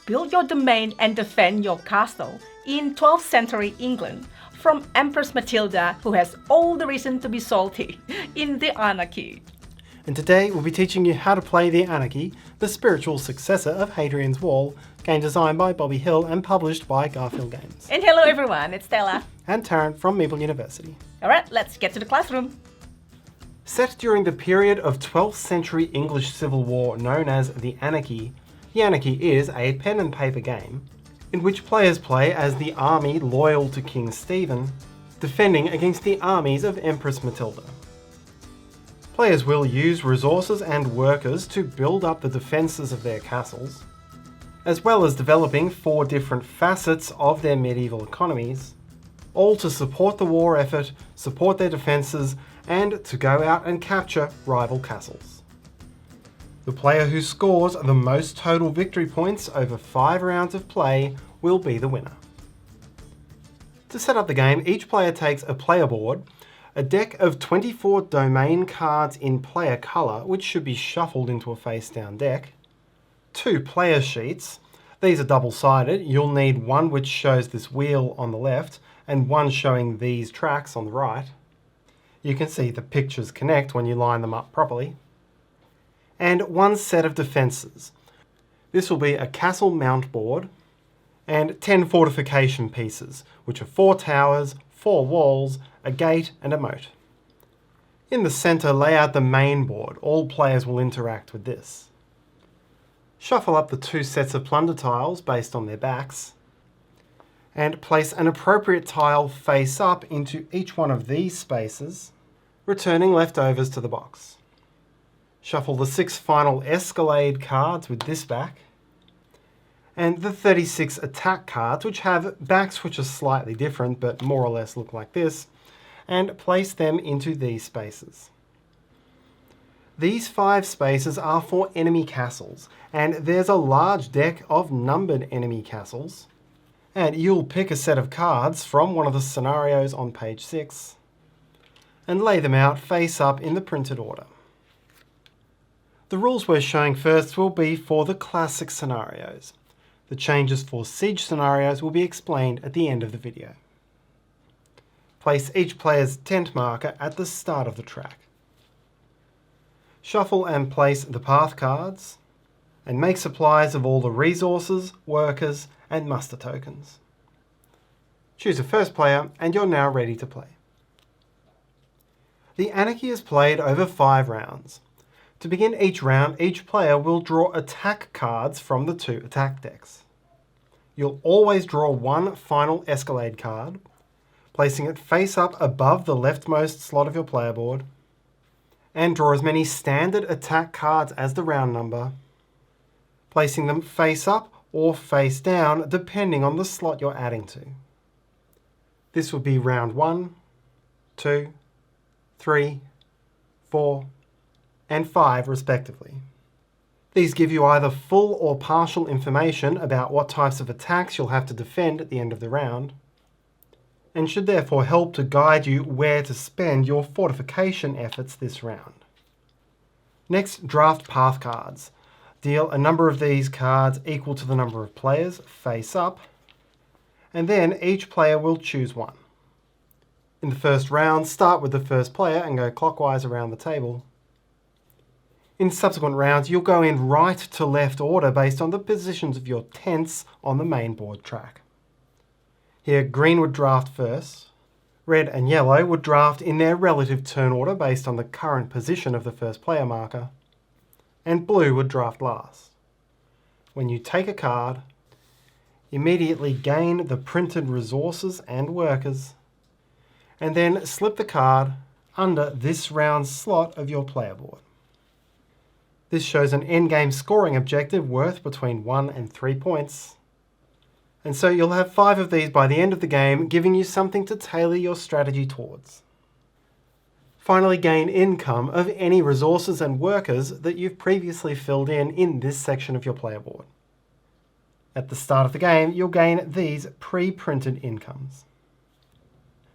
build your domain and defend your castle in 12th century England from Empress Matilda, who has all the reason to be salty, in the Anarchy. And today we'll be teaching you how to play the Anarchy, the spiritual successor of Hadrian's Wall, game designed by Bobby Hill and published by Garfield Games. And hello everyone, it's Stella. And Tarrant from Meeple University. Alright, let's get to the classroom. Set during the period of 12th century English Civil War known as the Anarchy is a pen and paper game in which players play as the army loyal to King Stephen, defending against the armies of Empress Matilda. Players will use resources and workers to build up the defences of their castles, as well as developing 4 different facets of their medieval economies, all to support the war effort, support their defences, and to go out and capture rival castles. The player who scores the most total victory points over 5 rounds of play will be the winner. To set up the game, each player takes a player board, a deck of 24 domain cards in player colour, which should be shuffled into a face-down deck, 2 player sheets. These are double-sided. You'll need one which shows this wheel on the left and one showing these tracks on the right. You can see the pictures connect when you line them up properly. And 1 set of defences. This will be a castle mount board and 10 fortification pieces, which are 4 towers, 4 walls, a gate and a moat. In the centre, lay out the main board. All players will interact with this. Shuffle up the 2 sets of plunder tiles based on their backs, and place an appropriate tile face up into each one of these spaces, returning leftovers to the box. Shuffle the 6 final Escalade cards with this back, and the 36 attack cards, which have backs which are slightly different but more or less look like this, and place them into these spaces. These 5 spaces are for enemy castles, and there's a large deck of numbered enemy castles, and you'll pick a set of cards from one of the scenarios on page 6 and lay them out face up in the printed order. The rules we're showing first will be for the classic scenarios. The changes for siege scenarios will be explained at the end of the video. Place each player's tent marker at the start of the track. Shuffle and place the path cards, and make supplies of all the resources, workers, and muster tokens. Choose a first player, and you're now ready to play. The Anarchy is played over 5 rounds. To begin each round, each player will draw attack cards from the 2 attack decks. You'll always draw 1 final Escalade card, placing it face up above the leftmost slot of your player board, and draw as many standard attack cards as the round number, placing them face up or face down depending on the slot you're adding to. This will be round 1, 2, 3, 4, and 5 respectively. These give you either full or partial information about what types of attacks you'll have to defend at the end of the round, and should therefore help to guide you where to spend your fortification efforts this round. Next, draft path cards. Deal a number of these cards equal to the number of players face up, and then each player will choose 1. In the first round, start with the first player and go clockwise around the table. In subsequent rounds, you'll go in right to left order based on the positions of your tents on the main board track. Here, green would draft first, red and yellow would draft in their relative turn order based on the current position of the first player marker, and blue would draft last. When you take a card, immediately gain the printed resources and workers, and then slip the card under this round's slot of your player board. This shows an endgame scoring objective worth between 1 and 3 points. And so you'll have 5 of these by the end of the game, giving you something to tailor your strategy towards. Finally, gain income of any resources and workers that you've previously filled in this section of your player board. At the start of the game, you'll gain these pre-printed incomes.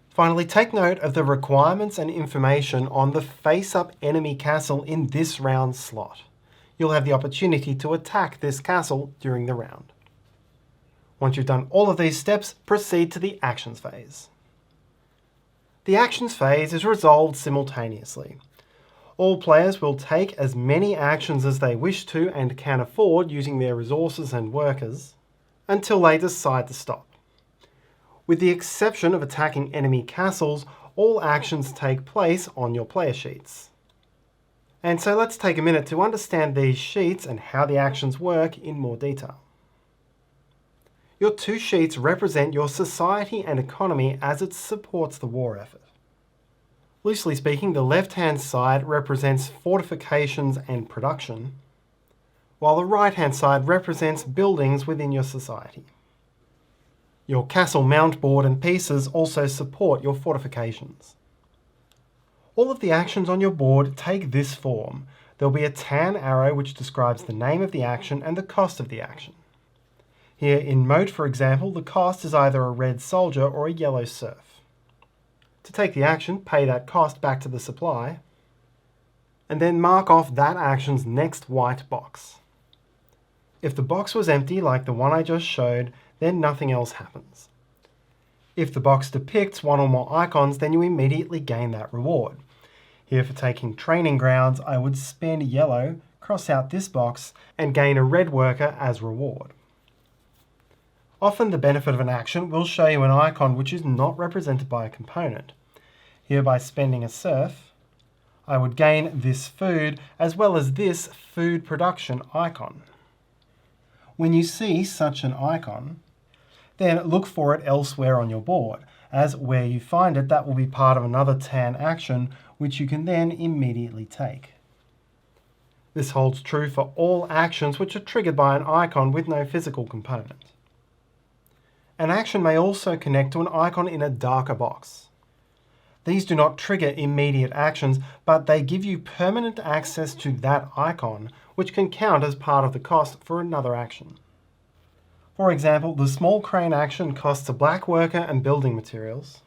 Finally, take note of the requirements and information on the face-up enemy castle in this round slot. You'll have the opportunity to attack this castle during the round. Once you've done all of these steps, proceed to the actions phase. The actions phase is resolved simultaneously. All players will take as many actions as they wish to and can afford using their resources and workers until they decide to stop. With the exception of attacking enemy castles, all actions take place on your player sheets. And so let's take a minute to understand these sheets and how the actions work in more detail. Your two sheets represent your society and economy as it supports the war effort. Loosely speaking, the left-hand side represents fortifications and production, while the right-hand side represents buildings within your society. Your castle mount board and pieces also support your fortifications. All of the actions on your board take this form. There'll be a tan arrow which describes the name of the action and the cost of the action. Here in Moat, for example, the cost is either a red soldier or a yellow serf. To take the action, pay that cost back to the supply, and then mark off that action's next white box. If the box was empty, like the one I just showed, then nothing else happens. If the box depicts one or more icons, then you immediately gain that reward. Here for taking training grounds, I would spend yellow, cross out this box, and gain a red worker as reward. Often the benefit of an action will show you an icon which is not represented by a component. Here by spending a serf, I would gain this food as well as this food production icon. When you see such an icon, then look for it elsewhere on your board, as where you find it, that will be part of another tan action which you can then immediately take. This holds true for all actions which are triggered by an icon with no physical component. An action may also connect to an icon in a darker box. These do not trigger immediate actions, but they give you permanent access to that icon, which can count as part of the cost for another action. For example, the small crane action costs a black worker and building materials,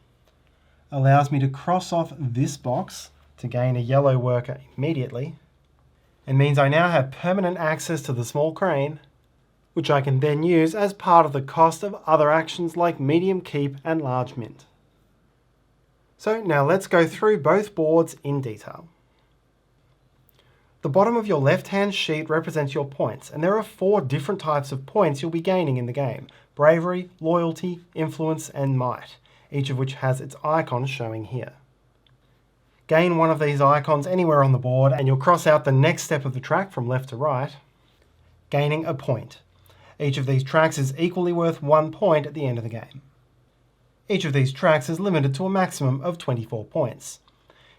allows me to cross off this box to gain a yellow worker immediately, and means I now have permanent access to the small crane, which I can then use as part of the cost of other actions like medium keep and large mint. So now let's go through both boards in detail. The bottom of your left-hand sheet represents your points, and there are 4 different types of points you'll be gaining in the game: bravery, loyalty, influence, and might, each of which has its icon showing here. Gain one of these icons anywhere on the board and you'll cross out the next step of the track from left to right, gaining a point. Each of these tracks is equally worth 1 point at the end of the game. Each of these tracks is limited to a maximum of 24 points.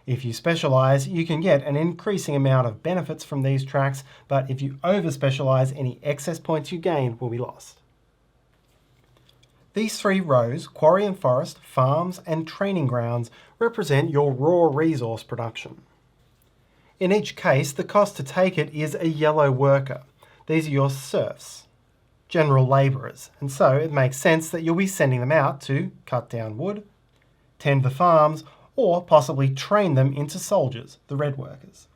If you specialise, you can get an increasing amount of benefits from these tracks, but if you over-specialise, any excess points you gain will be lost. These 3 rows, quarry and forest, farms and training grounds, represent your raw resource production. In each case, the cost to take it is a yellow worker. These are your serfs, general labourers, and so it makes sense that you'll be sending them out to cut down wood, tend the farms, or possibly train them into soldiers, the red workers.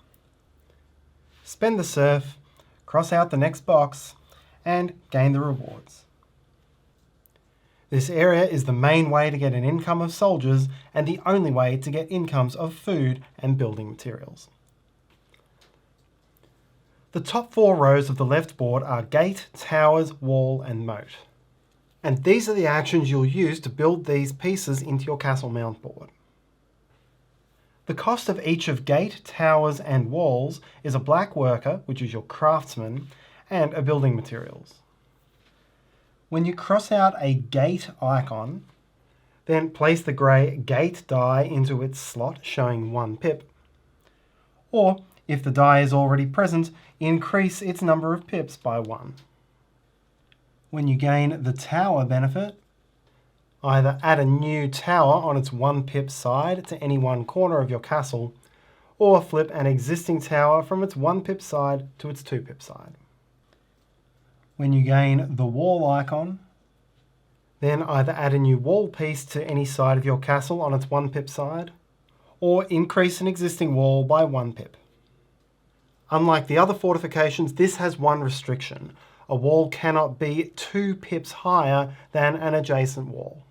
Spend the serf, cross out the next box, and gain the rewards. This area is the main way to get an income of soldiers and the only way to get incomes of food and building materials. The top 4 rows of the left board are gate, towers, wall, and moat. And these are the actions you'll use to build these pieces into your castle mount board. The cost of each of gate, towers, and walls is a black worker, which is your craftsman, and a building materials. When you cross out a gate icon, then place the grey gate die into its slot showing 1 pip, or if the die is already present, increase its number of pips by 1. When you gain the tower benefit, either add a new tower on its 1 pip side to any one corner of your castle, or flip an existing tower from its 1 pip side to its 2 pip side. When you gain the wall icon, then either add a new wall piece to any side of your castle on its 1 pip side, or increase an existing wall by 1 pip. Unlike the other fortifications, this has one restriction. a wall cannot be 2 pips higher than an adjacent wall.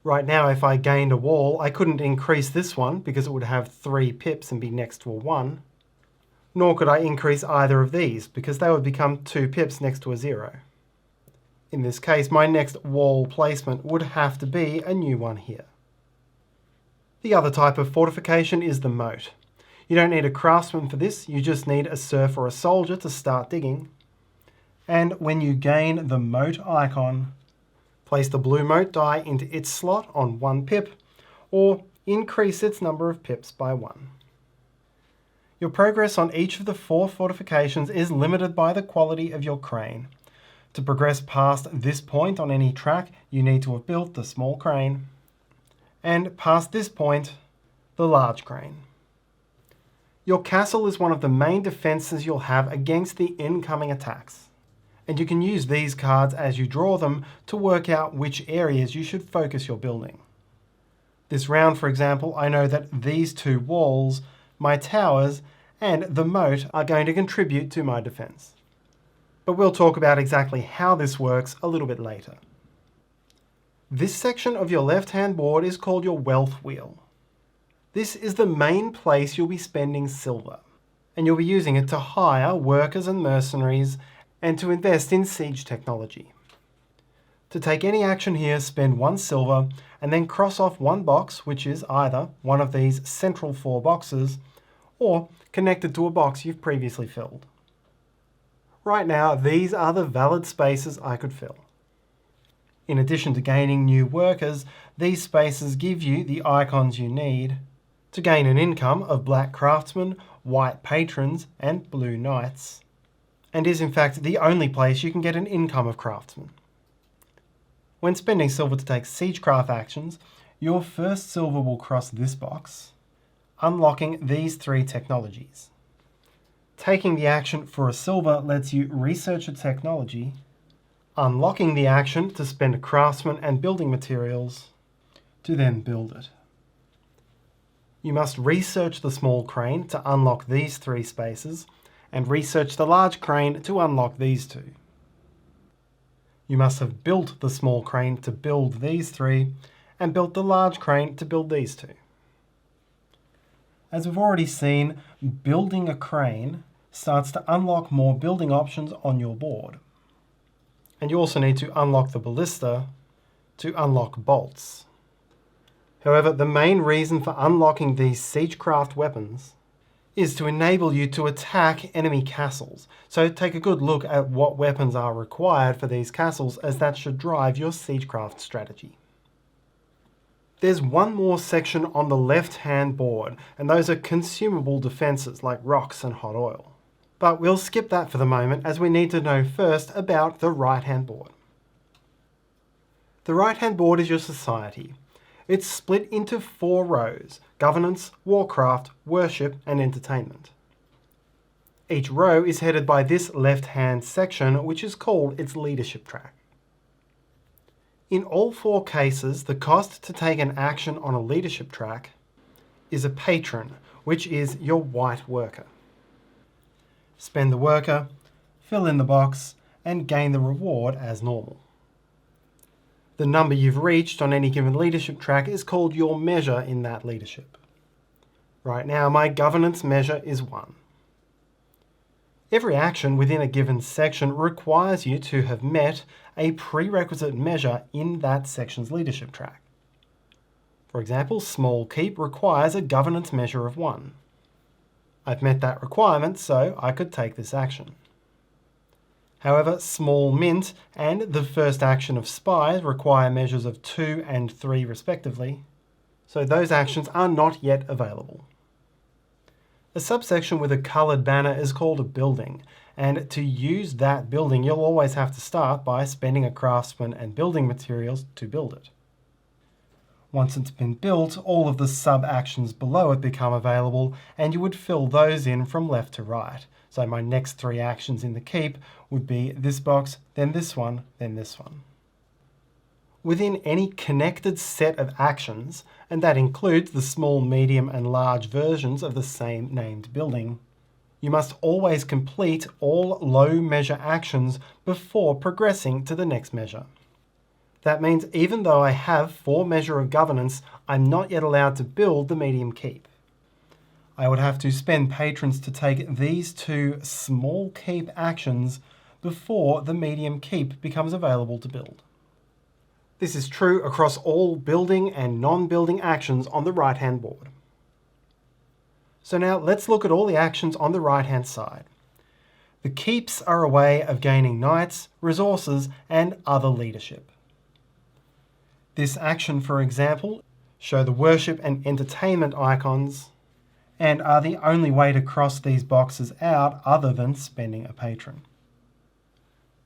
Right now, if I gained a wall, I couldn't increase this one because it would have 3 pips and be next to a 1. Nor could I increase either of these because they would become 2 pips next to a 0. In this case, my next wall placement would have to be a new one here. The other type of fortification is the moat. You don't need a craftsman for this, you just need a serf or a soldier to start digging. And when you gain the moat icon, place the blue moat die into its slot on 1 pip, or increase its number of pips by 1. Your progress on each of the 4 fortifications is limited by the quality of your crane. To progress past this point on any track, you need to have built the small crane, and past this point, the large crane. Your castle is one of the main defences you'll have against the incoming attacks, and you can use these cards as you draw them to work out which areas you should focus your building. This round, for example, I know that these 2 walls, my towers, and the moat are going to contribute to my defence. But we'll talk about exactly how this works a little bit later. This section of your left-hand board is called your wealth wheel. This is the main place you'll be spending silver, and you'll be using it to hire workers and mercenaries and to invest in siege technology. To take any action here, spend 1 silver and then cross off 1 box, which is either one of these central 4 boxes or connected to a box you've previously filled. Right now, these are the valid spaces I could fill. In addition to gaining new workers, these spaces give you the icons you need to gain an income of black craftsmen, white patrons, and blue knights, and is in fact the only place you can get an income of craftsmen. When spending silver to take siegecraft actions, your first silver will cross this box, unlocking these 3 technologies. Taking the action for a silver lets you research a technology, unlocking the action to spend a craftsman and building materials to then build it. You must research the small crane to unlock these 3 spaces, and research the large crane to unlock these 2. You must have built the small crane to build these 3, and built the large crane to build these 2. As we've already seen, building a crane starts to unlock more building options on your board. And you also need to unlock the ballista to unlock bolts. However, the main reason for unlocking these siegecraft weapons is to enable you to attack enemy castles. So take a good look at what weapons are required for these castles, as that should drive your siegecraft strategy. There's one more section on the left-hand board, and those are consumable defences like rocks and hot oil. But we'll skip that for the moment, as we need to know first about the right-hand board. The right-hand board is your society. It's split into 4 rows: governance, warcraft, worship, and entertainment. Each row is headed by this left-hand section, which is called its leadership track. In all 4 cases, the cost to take an action on a leadership track is a patron, which is your white worker. Spend the worker, fill in the box, and gain the reward as normal. The number you've reached on any given leadership track is called your measure in that leadership. Right now, my governance measure is 1. Every action within a given section requires you to have met a prerequisite measure in that section's leadership track. For example, small keep requires a governance measure of 1. I've met that requirement, so I could take this action. However, small mint and the first action of spies require measures of 2 and 3 respectively, so those actions are not yet available. A subsection with a coloured banner is called a building, and to use that building you'll always have to start by spending a craftsman and building materials to build it. Once it's been built, all of the sub-actions below it become available, and you would fill those in from left to right. So my next 3 actions in the keep would be this box, then this one, then this one. Within any connected set of actions, and that includes the small, medium, and large versions of the same named building, You must always complete all low measure actions before progressing to the next measure. That means even though I have 4 measure of governance, I'm not yet allowed to build the medium keep. I would have to spend patrons to take these 2 small keep actions before the medium keep becomes available to build. This is true across all building and non-building actions on the right-hand board. So now let's look at all the actions on the right-hand side. The keeps are a way of gaining knights, resources, and other leadership. This action, for example, show the worship and entertainment icons, and are the only way to cross these boxes out other than spending a patron.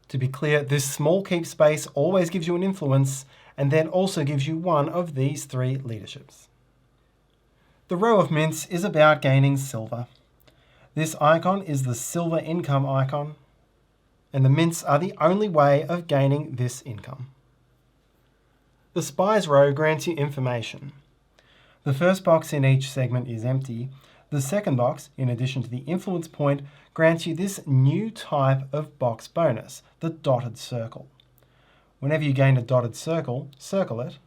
To be clear, this small keep space always gives you an influence, and then also gives you one of these 3 leaderships. The row of mints is about gaining silver. This icon is the silver income icon, and the mints are the only way of gaining this income. The spies row grants you information. The first box in each segment is empty. The second box, in addition to the influence point, grants you this new type of box bonus, the dotted circle. Whenever you gain a dotted circle, circle it,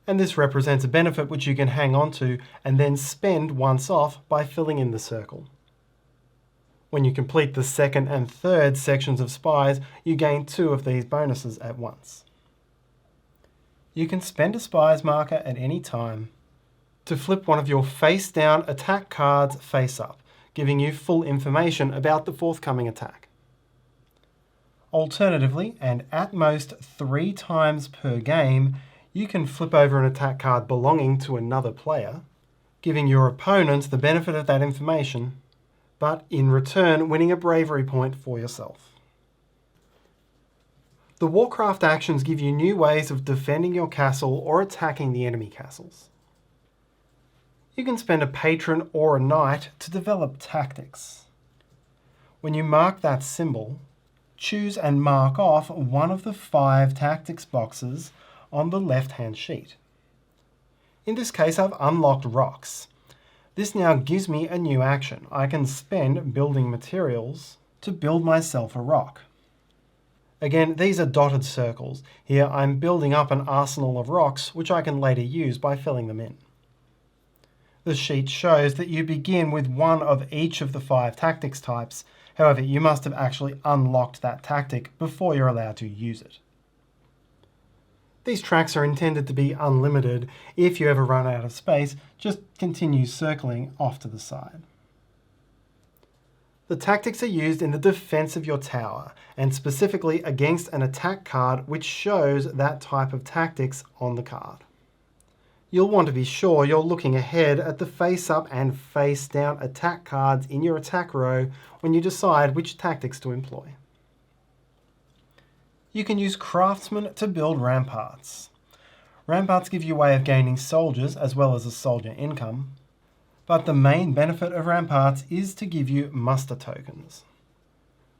and this represents a benefit which you can hang on to and then spend once off by filling in the circle. When you complete the second and third sections of spies, you gain 2 of these bonuses at once. You can spend a spies marker at any time to flip one of your face-down attack cards face-up, giving you full information about the forthcoming attack. Alternatively, and at most 3 times per game, you can flip over an attack card belonging to another player, giving your opponent the benefit of that information, but in return winning a bravery point for yourself. The Warcraft actions give you new ways of defending your castle or attacking the enemy castles. You can spend a patron or a knight to develop tactics. When you mark that symbol, choose and mark off one of the 5 tactics boxes on the left-hand sheet. In this case, I've unlocked rocks. This now gives me a new action. I can spend building materials to build myself a rock. Again, these are dotted circles. Here I'm building up an arsenal of rocks, which I can later use by filling them in. The sheet shows that you begin with one of each of the 5 tactics types. However, you must have actually unlocked that tactic before you're allowed to use it. These tracks are intended to be unlimited. If you ever run out of space, just continue circling off to the side. The tactics are used in the defense of your tower, and specifically against an attack card which shows that type of tactics on the card. You'll want to be sure you're looking ahead at the face-up and face-down attack cards in your attack row when you decide which tactics to employ. You can use craftsmen to build ramparts. Ramparts give you a way of gaining soldiers as well as a soldier income, but the main benefit of ramparts is to give you muster tokens.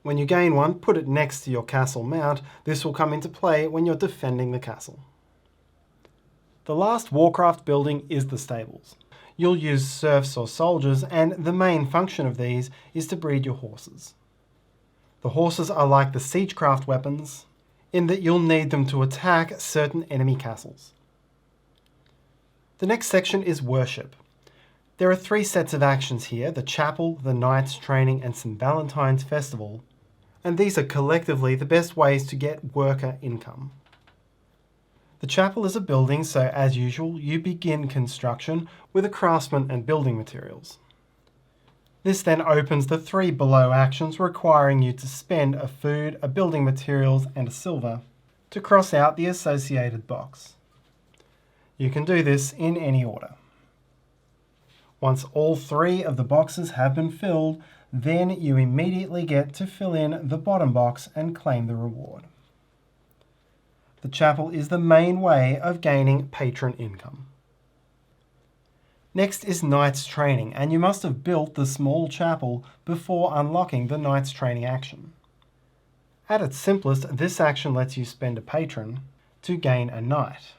When you gain one, put it next to your castle mount. This will come into play when you're defending the castle. The last Warcraft building is the stables. You'll use serfs or soldiers, and the main function of these is to breed your horses. The horses are like the siegecraft weapons, in that you'll need them to attack certain enemy castles. The next section is worship. There are 3 sets of actions here: the chapel, the knight's training, and St. Valentine's festival, and these are collectively the best ways to get worker income. The chapel is a building, so as usual, you begin construction with a craftsman and building materials. This then opens the 3 below actions requiring you to spend a food, a building materials, and a silver to cross out the associated box. You can do this in any order. Once all 3 of the boxes have been filled, then you immediately get to fill in the bottom box and claim the reward. The chapel is the main way of gaining patron income. Next is Knight's Training, and you must have built the small chapel before unlocking the Knight's Training action. At its simplest, this action lets you spend a patron to gain a knight.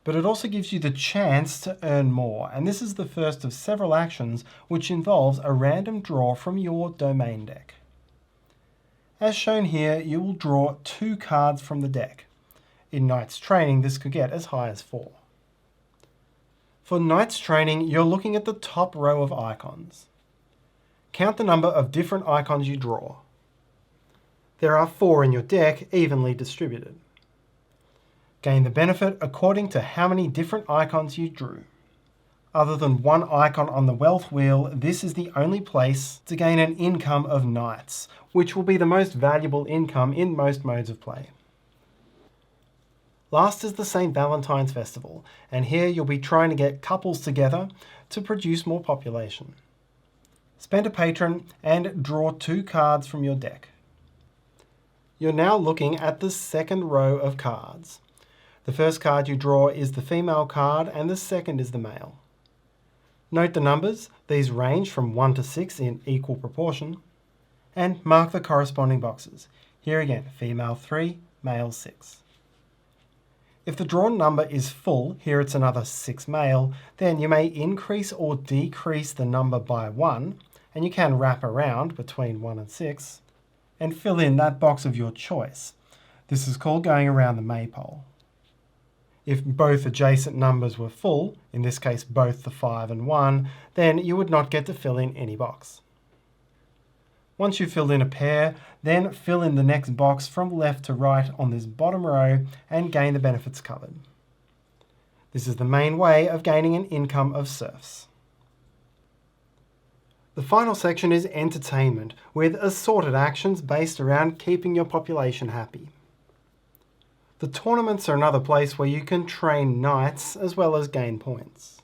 but it also gives you the chance to earn more, and this is the first of several actions which involves a random draw from your domain deck. As shown here, you will draw 2 cards from the deck. In Knight's Training, this could get as high as 4. For Knight's Training, you're looking at the top row of icons. Count the number of different icons you draw. There are 4 in your deck, evenly distributed. Gain the benefit according to how many different icons you drew. Other than one icon on the wealth wheel, this is the only place to gain an income of knights, which will be the most valuable income in most modes of play. Last is the St. Valentine's Festival, and here you'll be trying to get couples together to produce more population. Spend a patron and draw 2 cards from your deck. You're now looking at the second row of cards. The first card you draw is the female card and the second is the male. Note the numbers, these range from 1 to 6 in equal proportion, and mark the corresponding boxes. Here again, female 3, male 6. If the drawn number is full, here it's another 6 male, then you may increase or decrease the number by 1, and you can wrap around between 1 and 6, and fill in that box of your choice. This is called going around the maypole. If both adjacent numbers were full, in this case both the 5 and 1, then you would not get to fill in any box. Once you've filled in a pair, then fill in the next box from left to right on this bottom row and gain the benefits covered. This is the main way of gaining an income of serfs. The final section is entertainment, with assorted actions based around keeping your population happy. The tournaments are another place where you can train knights as well as gain points.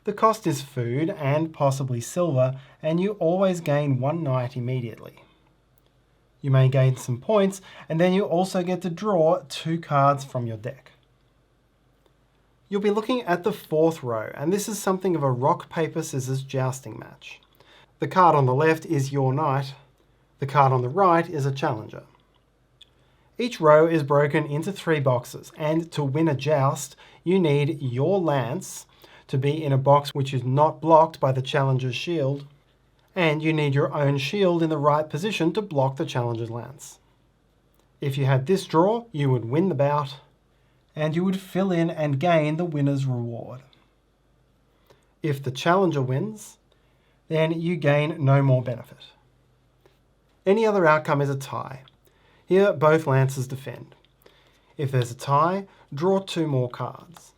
The cost is food and possibly silver, and you always gain 1 knight immediately. You may gain some points, and then you also get to draw 2 cards from your deck. You'll be looking at the 4th row, and this is something of a rock, paper, scissors jousting match. The card on the left is your knight, the card on the right is a challenger. Each row is broken into 3 boxes, and to win a joust, you need your lance to be in a box which is not blocked by the challenger's shield, and you need your own shield in the right position to block the challenger's lance. If you had this draw, you would win the bout, and you would fill in and gain the winner's reward. If the challenger wins, then you gain no more benefit. Any other outcome is a tie. Here, both lances defend. If there's a tie, draw 2 more cards.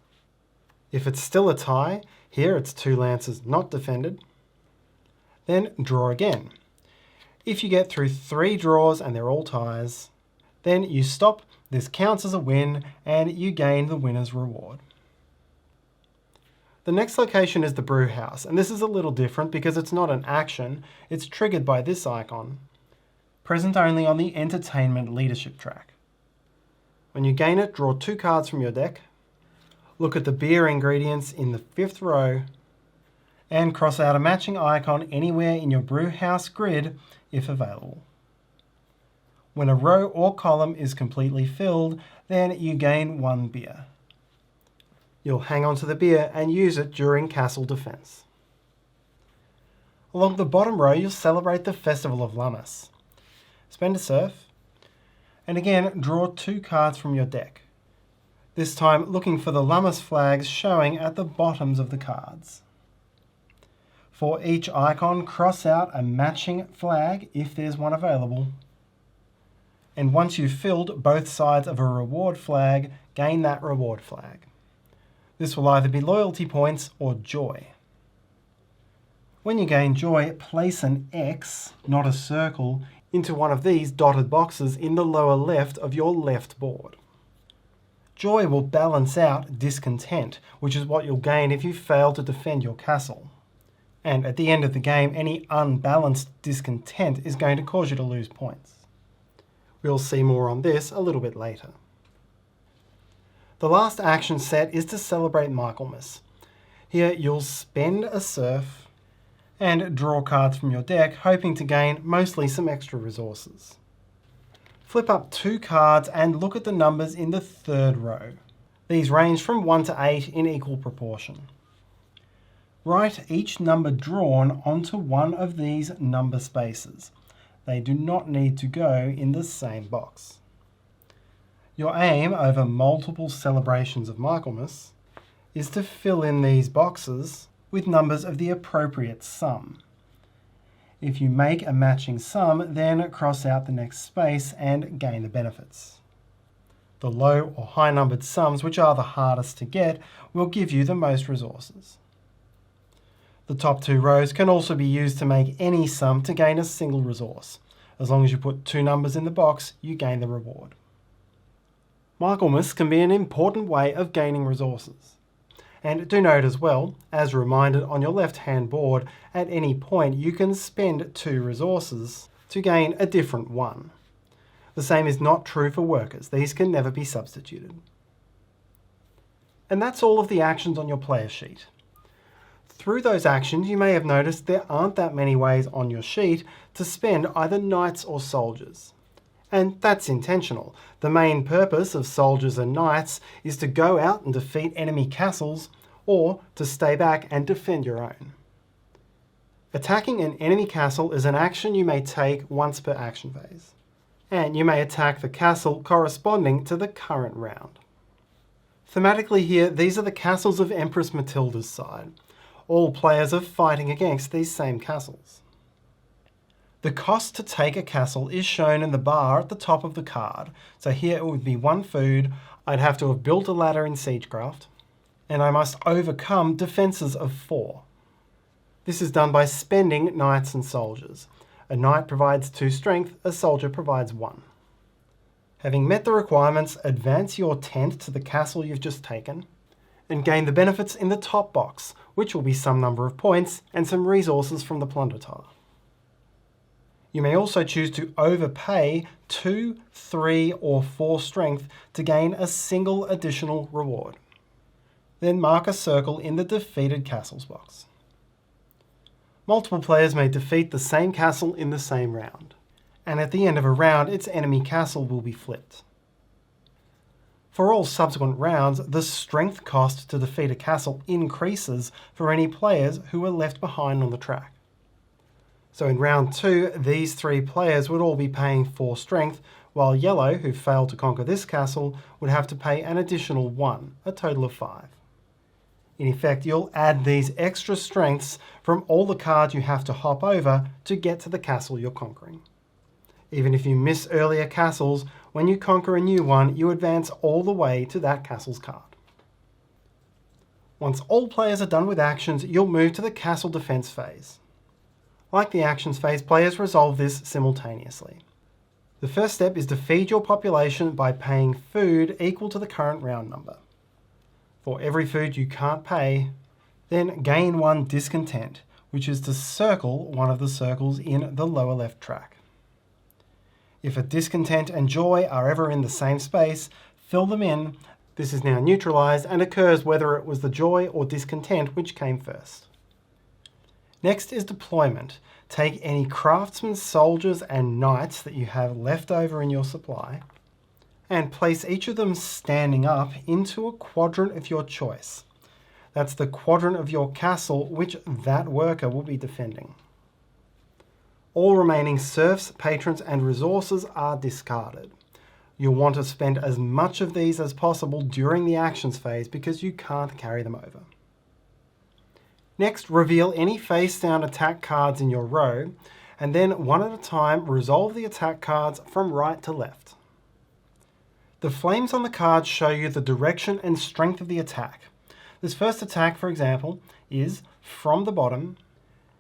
If it's still a tie, here it's 2 lances not defended, then draw again. If you get through 3 draws and they're all ties, then you stop, this counts as a win, and you gain the winner's reward. The next location is the brew house, and this is a little different because it's not an action, it's triggered by this icon, present only on the entertainment leadership track. When you gain it, draw 2 cards from your deck, look at the beer ingredients in the 5th row, and cross out a matching icon anywhere in your brew house grid if available. When a row or column is completely filled, then you gain 1 beer. You'll hang on to the beer and use it during castle defense. Along the bottom row, you'll celebrate the Festival of Lammas. Spend a serf, and again draw 2 cards from your deck. This time looking for the Lammas flags showing at the bottoms of the cards. For each icon, cross out a matching flag if there's one available. And once you've filled both sides of a reward flag, gain that reward flag. This will either be loyalty points or joy. When you gain joy, place an X, not a circle, into one of these dotted boxes in the lower left of your left board. Joy will balance out discontent, which is what you'll gain if you fail to defend your castle. And at the end of the game, any unbalanced discontent is going to cause you to lose points. We'll see more on this a little bit later. The last action set is to celebrate Michaelmas. Here you'll spend a serf and draw cards from your deck, hoping to gain mostly some extra resources. Flip up 2 cards and look at the numbers in the 3rd row. These range from 1 to 8 in equal proportion. Write each number drawn onto one of these number spaces. They do not need to go in the same box. Your aim over multiple celebrations of Michaelmas is to fill in these boxes with numbers of the appropriate sum. If you make a matching sum, then cross out the next space and gain the benefits. The low or high numbered sums, which are the hardest to get, will give you the most resources. The top two rows can also be used to make any sum to gain a single resource. As long as you put two numbers in the box, you gain the reward. Michaelmas can be an important way of gaining resources. And do note as well, as reminded on your left-hand board, at any point you can spend 2 resources to gain a different one. The same is not true for workers. These can never be substituted. And that's all of the actions on your player sheet. Through those actions, you may have noticed there aren't that many ways on your sheet to spend either knights or soldiers. And that's intentional. The main purpose of soldiers and knights is to go out and defeat enemy castles, or to stay back and defend your own. Attacking an enemy castle is an action you may take once per action phase, and you may attack the castle corresponding to the current round. Thematically here, these are the castles of Empress Matilda's side. All players are fighting against these same castles. The cost to take a castle is shown in the bar at the top of the card. So here it would be 1 food, I'd have to have built a ladder in Siegecraft, and I must overcome defences of 4. This is done by spending knights and soldiers. A knight provides 2 strength, a soldier provides 1. Having met the requirements, advance your tent to the castle you've just taken, and gain the benefits in the top box, which will be some number of points and some resources from the plunder tile. You may also choose to overpay 2, 3, or 4 strength to gain a single additional reward. Then mark a circle in the defeated castles box. Multiple players may defeat the same castle in the same round, and at the end of a round, its enemy castle will be flipped. For all subsequent rounds, the strength cost to defeat a castle increases for any players who are left behind on the track. So in round 2, these 3 players would all be paying 4 strength, while yellow, who failed to conquer this castle, would have to pay an additional 1, a total of 5. In effect, you'll add these extra strengths from all the cards you have to hop over to get to the castle you're conquering. Even if you miss earlier castles, when you conquer a new one, you advance all the way to that castle's card. Once all players are done with actions, you'll move to the castle defense phase. Like the actions phase, players resolve this simultaneously. The first step is to feed your population by paying food equal to the current round number. For every food you can't pay, then gain 1 discontent, which is to circle one of the circles in the lower left track. If a discontent and joy are ever in the same space, fill them in. This is now neutralized and occurs whether it was the joy or discontent which came first. Next is deployment. Take any craftsmen, soldiers, and knights that you have left over in your supply and place each of them standing up into a quadrant of your choice. That's the quadrant of your castle which that worker will be defending. All remaining serfs, patrons, and resources are discarded. You'll want to spend as much of these as possible during the actions phase because you can't carry them over. Next, reveal any face-down attack cards in your row, and then one at a time resolve the attack cards from right to left. The flames on the cards show you the direction and strength of the attack. This first attack, for example, is from the bottom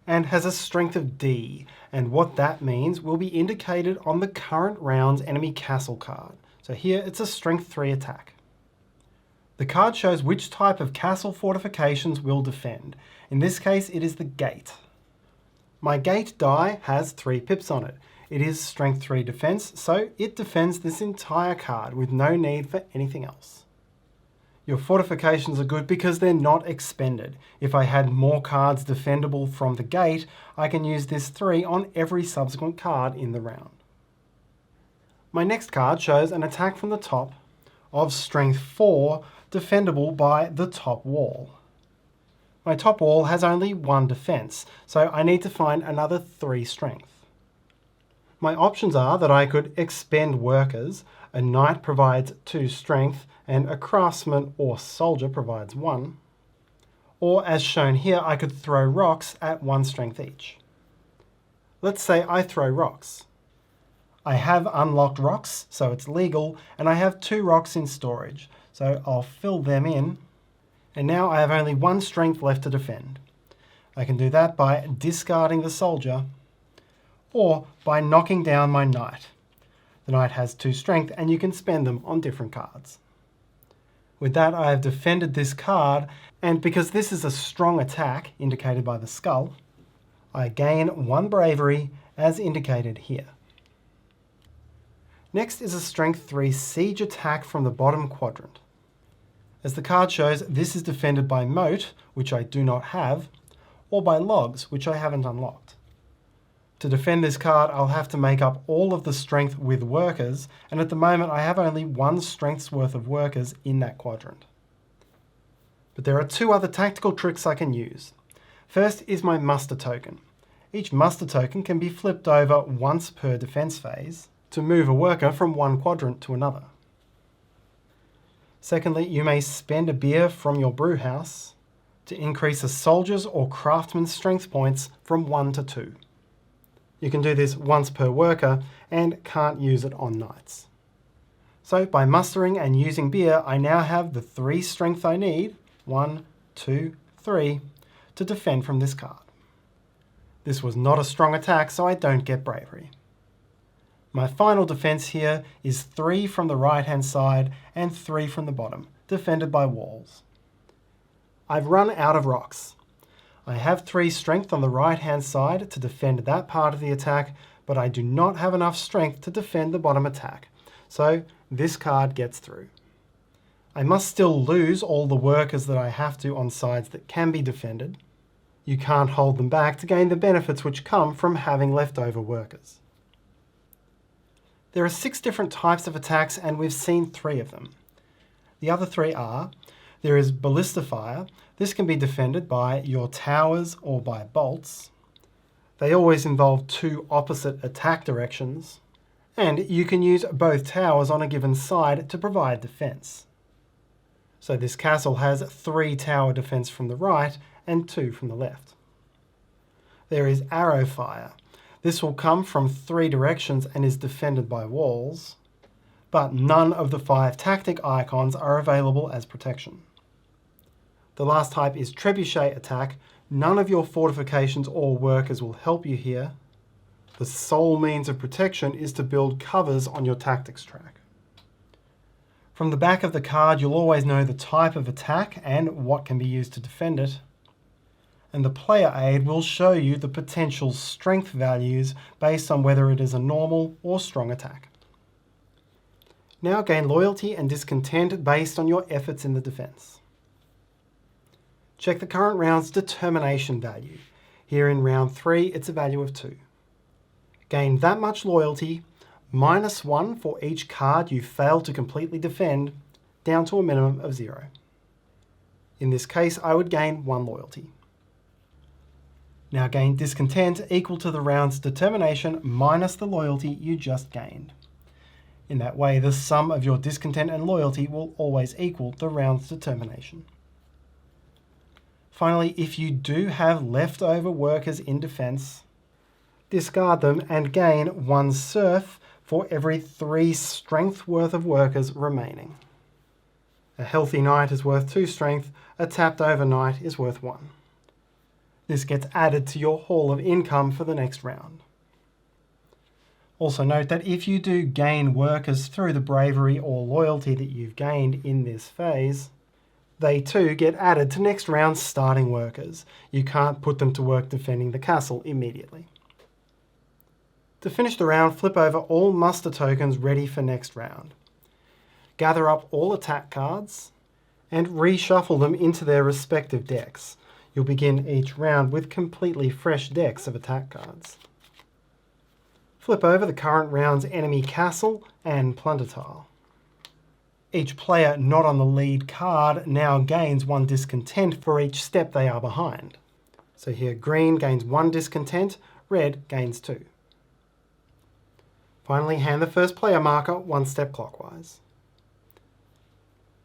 and has a strength of D, and what that means will be indicated on the current round's enemy castle card. So here it's a strength 3 attack. The card shows which type of castle fortifications will defend. In this case, it is the gate. My gate die has 3 pips on it. It is strength 3 defense, so it defends this entire card with no need for anything else. Your fortifications are good because they're not expended. If I had more cards defendable from the gate, I can use this 3 on every subsequent card in the round. My next card shows an attack from the top of strength 4 defendable by the top wall. My top wall has only 1 defense, so I need to find another 3 strength. My options are that I could expend workers, a knight provides 2 strength, and a craftsman or soldier provides 1. Or as shown here, I could throw rocks at 1 strength each. Let's say I throw rocks. I have unlocked rocks, so it's legal, and I have 2 rocks in storage, so I'll fill them in. And now I have only 1 strength left to defend. I can do that by discarding the soldier, or by knocking down my knight. The knight has 2 strength, and you can spend them on different cards. With that, I have defended this card, and because this is a strong attack, indicated by the skull, I gain 1 bravery, as indicated here. Next is a Strength 3 siege attack from the bottom quadrant. As the card shows, this is defended by moat, which I do not have, or by logs, which I haven't unlocked. To defend this card, I'll have to make up all of the strength with workers, and at the moment I have only 1 strength's worth of workers in that quadrant. But there are 2 other tactical tricks I can use. First is my muster token. Each muster token can be flipped over once per defense phase to move a worker from 1 quadrant to another. Secondly, you may spend a beer from your brew house to increase a soldier's or craftsman's strength points from 1 to 2. You can do this once per worker and can't use it on knights. So by mustering and using beer, I now have the 3 strength I need, 1, 2, 3, to defend from this card. This was not a strong attack, so I don't get bravery. My final defense here is 3 from the right-hand side and 3 from the bottom, defended by walls. I've run out of rocks. I have 3 strength on the right-hand side to defend that part of the attack, but I do not have enough strength to defend the bottom attack, so this card gets through. I must still lose all the workers that I have to on sides that can be defended. You can't hold them back to gain the benefits which come from having leftover workers. There are 6 different types of attacks, and we've seen 3 of them. The other 3 are, there is Ballista Fire. This can be defended by your towers or by bolts. They always involve 2 opposite attack directions, and you can use both towers on a given side to provide defense. So this castle has 3 tower defense from the right and 2 from the left. There is Arrow Fire. This will come from 3 directions and is defended by walls, but none of the 5 tactic icons are available as protection. The last type is Trebuchet Attack. None of your fortifications or workers will help you here. The sole means of protection is to build covers on your tactics track. From the back of the card, you'll always know the type of attack and what can be used to defend it. And the player aid will show you the potential strength values based on whether it is a normal or strong attack. Now gain loyalty and discontent based on your efforts in the defense. Check the current round's determination value. Here in round 3, it's a value of 2. Gain that much loyalty, -1 for each card you fail to completely defend, down to a minimum of 0. In this case, I would gain 1 loyalty. Now gain discontent equal to the round's determination minus the loyalty you just gained. In that way, the sum of your discontent and loyalty will always equal the round's determination. Finally, if you do have leftover workers in defense, discard them and gain 1 serf for every 3 strength worth of workers remaining. A healthy knight is worth 2 strength, a tapped over knight is worth 1. This gets added to your haul of income for the next round. Also note that if you do gain workers through the bravery or loyalty that you've gained in this phase, they too get added to next round's starting workers. You can't put them to work defending the castle immediately. To finish the round, flip over all muster tokens ready for next round. Gather up all attack cards and reshuffle them into their respective decks. You'll begin each round with completely fresh decks of attack cards. Flip over the current round's enemy castle and plunder tile. Each player not on the lead card now gains 1 discontent for each step they are behind. So here green gains 1 discontent, red gains 2. Finally, hand the first player marker 1 step clockwise.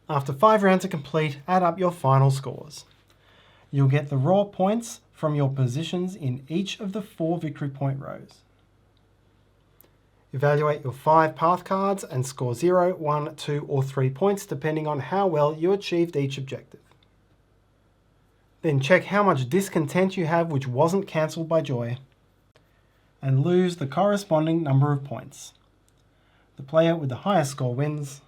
After 5 rounds are complete, add up your final scores. You'll get the raw points from your positions in each of the 4 victory point rows. Evaluate your 5 path cards and score 0, 1, 2 or 3 points depending on how well you achieved each objective. Then check how much discontent you have which wasn't cancelled by joy, and lose the corresponding number of points. The player with the highest score wins.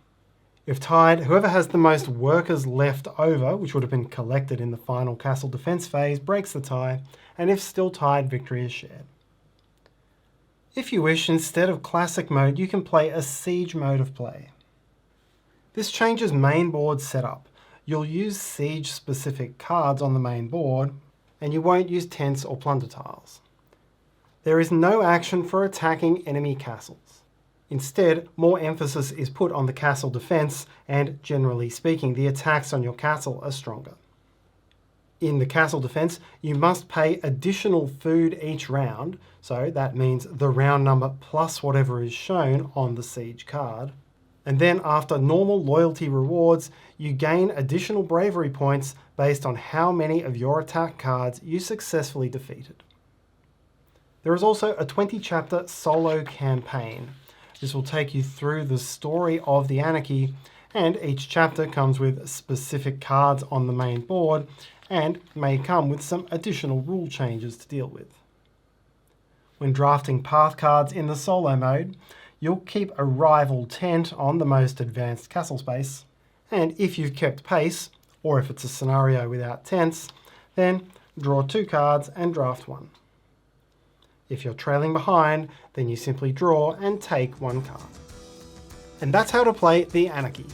If tied, whoever has the most workers left over, which would have been collected in the final castle defense phase, breaks the tie, and if still tied, victory is shared. If you wish, instead of classic mode, you can play a siege mode of play. This changes main board setup. You'll use siege specific cards on the main board, and you won't use tents or plunder tiles. There is no action for attacking enemy castles. Instead, more emphasis is put on the castle defense, and generally speaking, the attacks on your castle are stronger. In the castle defense, you must pay additional food each round, so that means the round number plus whatever is shown on the siege card. And then after normal loyalty rewards, you gain additional bravery points based on how many of your attack cards you successfully defeated. There is also a 20-chapter solo campaign. This will take you through the story of the Anarchy, and each chapter comes with specific cards on the main board and may come with some additional rule changes to deal with. When drafting path cards in the solo mode, you'll keep a rival tent on the most advanced castle space, and if you've kept pace, or if it's a scenario without tents, then draw 2 cards and draft 1. If you're trailing behind, then you simply draw and take 1 card. And that's how to play the Anarchy.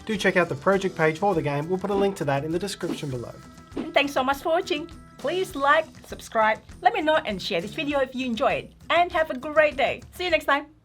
Do check out the project page for the game, we'll put a link to that in the description below. And thanks so much for watching. Please like, subscribe, let me know and share this video if you enjoyed it. And have a great day. See you next time.